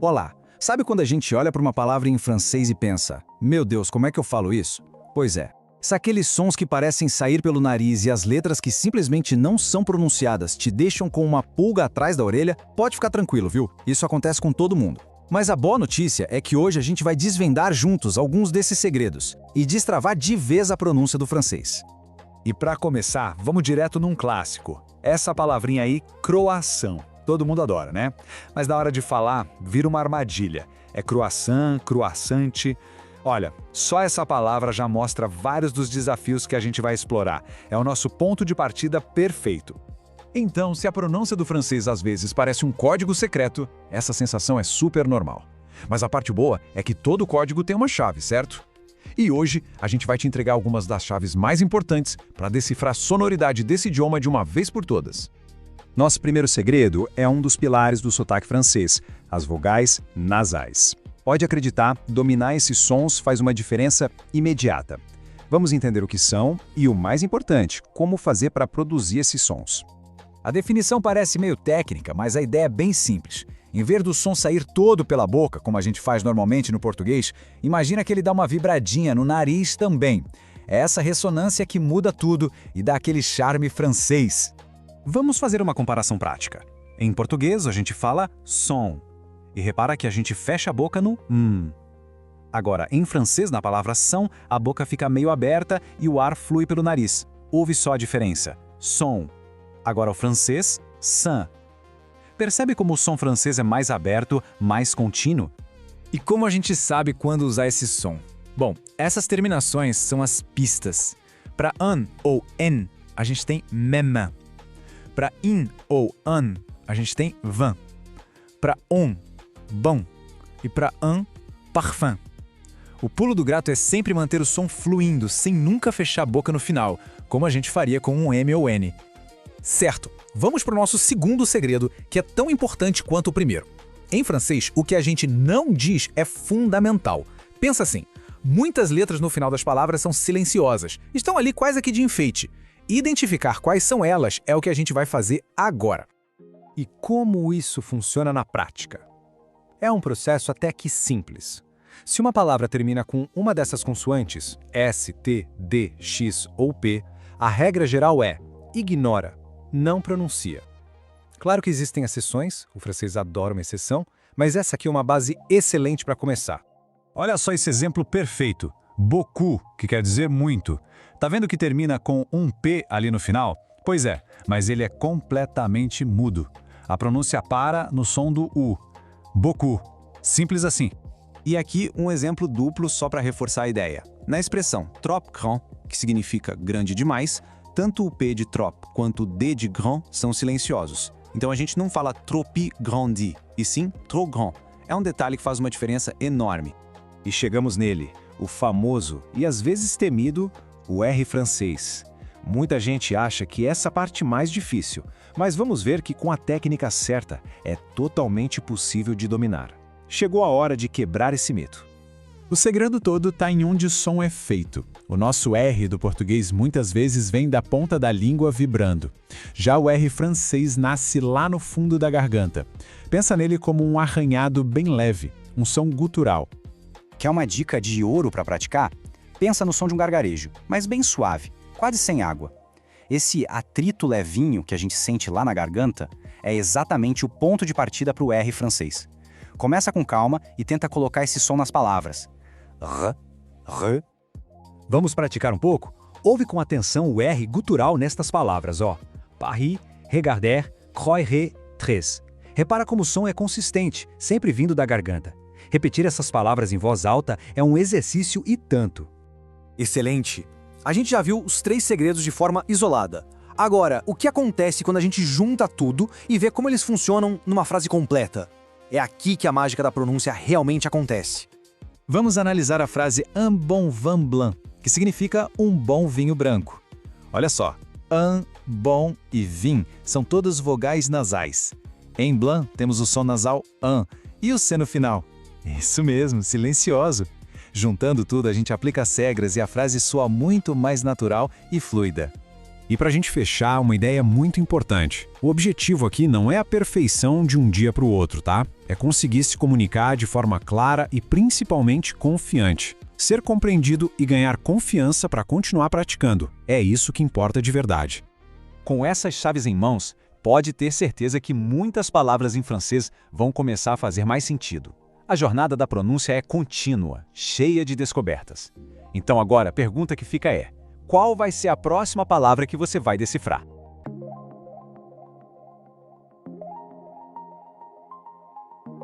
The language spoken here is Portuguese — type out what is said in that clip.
Olá, sabe quando a gente olha para uma palavra em francês e pensa, meu Deus, como é que eu falo isso? Pois é, se aqueles sons que parecem sair pelo nariz e as letras que simplesmente não são pronunciadas te deixam com uma pulga atrás da orelha, pode ficar tranquilo, viu? Isso acontece com todo mundo. Mas a boa notícia é que hoje a gente vai desvendar juntos alguns desses segredos e destravar de vez a pronúncia do francês. E para começar, vamos direto num clássico. Essa palavrinha aí, croissant. Todo mundo adora, né? Mas na hora de falar, vira uma armadilha. É croissant, croissante. Olha, só essa palavra já mostra vários dos desafios que a gente vai explorar. É o nosso ponto de partida perfeito. Então, se a pronúncia do francês às vezes parece um código secreto, essa sensação é super normal. Mas a parte boa é que todo código tem uma chave, certo? E hoje a gente vai te entregar algumas das chaves mais importantes para decifrar a sonoridade desse idioma de uma vez por todas. Nosso primeiro segredo é um dos pilares do sotaque francês, as vogais nasais. Pode acreditar, dominar esses sons faz uma diferença imediata. Vamos entender o que são e, o mais importante, como fazer para produzir esses sons. A definição parece meio técnica, mas a ideia é bem simples. Em vez do som sair todo pela boca, como a gente faz normalmente no português, imagina que ele dá uma vibradinha no nariz também. É essa ressonância que muda tudo e dá aquele charme francês. Vamos fazer uma comparação prática. Em português, a gente fala som. E repara que a gente fecha a boca no Agora, em francês, na palavra são, a boca fica meio aberta e o ar flui pelo nariz. Ouve só a diferença. Som. Agora o francês, san. Percebe como o som francês é mais aberto, mais contínuo? E como a gente sabe quando usar esse som? Bom, essas terminações são as pistas. Para an ou en, a gente tem même. Para in ou an, a gente tem vin. Para on, bon. E para un, parfum. O pulo do gato é sempre manter o som fluindo, sem nunca fechar a boca no final, como a gente faria com um M ou N. Certo, vamos para o nosso segundo segredo, que é tão importante quanto o primeiro. Em francês, o que a gente não diz é fundamental. Pensa assim, muitas letras no final das palavras são silenciosas, estão ali quase que de enfeite. Identificar quais são elas é o que a gente vai fazer agora. E como isso funciona na prática? É um processo até que simples. Se uma palavra termina com uma dessas consoantes, S, T, D, X ou P, a regra geral é ignora, não pronuncia. Claro que existem exceções, o francês adora uma exceção, mas essa aqui é uma base excelente para começar. Olha só esse exemplo perfeito. Beaucoup, que quer dizer muito. Tá vendo que termina com um P ali no final? Pois é, mas ele é completamente mudo. A pronúncia para no som do U. Beaucoup. Simples assim. E aqui um exemplo duplo só para reforçar a ideia. Na expressão trop grand, que significa grande demais, tanto o P de trop quanto o D de grand são silenciosos. Então a gente não fala trop grandi, e sim trop grand. É um detalhe que faz uma diferença enorme. E chegamos nele, o famoso e às vezes temido, o R francês. Muita gente acha que essa parte mais difícil, mas vamos ver que com a técnica certa é totalmente possível de dominar. Chegou a hora de quebrar esse mito. O segredo todo está em onde o som é feito. O nosso R do português muitas vezes vem da ponta da língua vibrando. Já o R francês nasce lá no fundo da garganta. Pensa nele como um arranhado bem leve, um som gutural. Quer uma dica de ouro para praticar? Pensa no som de um gargarejo, mas bem suave, quase sem água. Esse atrito levinho que a gente sente lá na garganta é exatamente o ponto de partida para o R francês. Começa com calma e tenta colocar esse som nas palavras. R, R. Vamos praticar um pouco? Ouve com atenção o R gutural nestas palavras, ó. Paris, regarder, croire, tres. Repara como o som é consistente, sempre vindo da garganta. Repetir essas palavras em voz alta é um exercício e tanto. Excelente! A gente já viu os 3 segredos de forma isolada. Agora, o que acontece quando a gente junta tudo e vê como eles funcionam numa frase completa? É aqui que a mágica da pronúncia realmente acontece. Vamos analisar a frase un bon vin blanc, que significa um bom vinho branco. Olha só, un, bon e vin são todas vogais nasais. Em blanc temos o som nasal an e o C no final. Isso mesmo, silencioso. Juntando tudo, a gente aplica as regras e a frase soa muito mais natural e fluida. E para a gente fechar, uma ideia muito importante. O objetivo aqui não é a perfeição de um dia para o outro, tá? É conseguir se comunicar de forma clara e principalmente confiante. Ser compreendido e ganhar confiança para continuar praticando. É isso que importa de verdade. Com essas chaves em mãos, pode ter certeza que muitas palavras em francês vão começar a fazer mais sentido. A jornada da pronúncia é contínua, cheia de descobertas. Então agora a pergunta que fica é: qual vai ser a próxima palavra que você vai decifrar?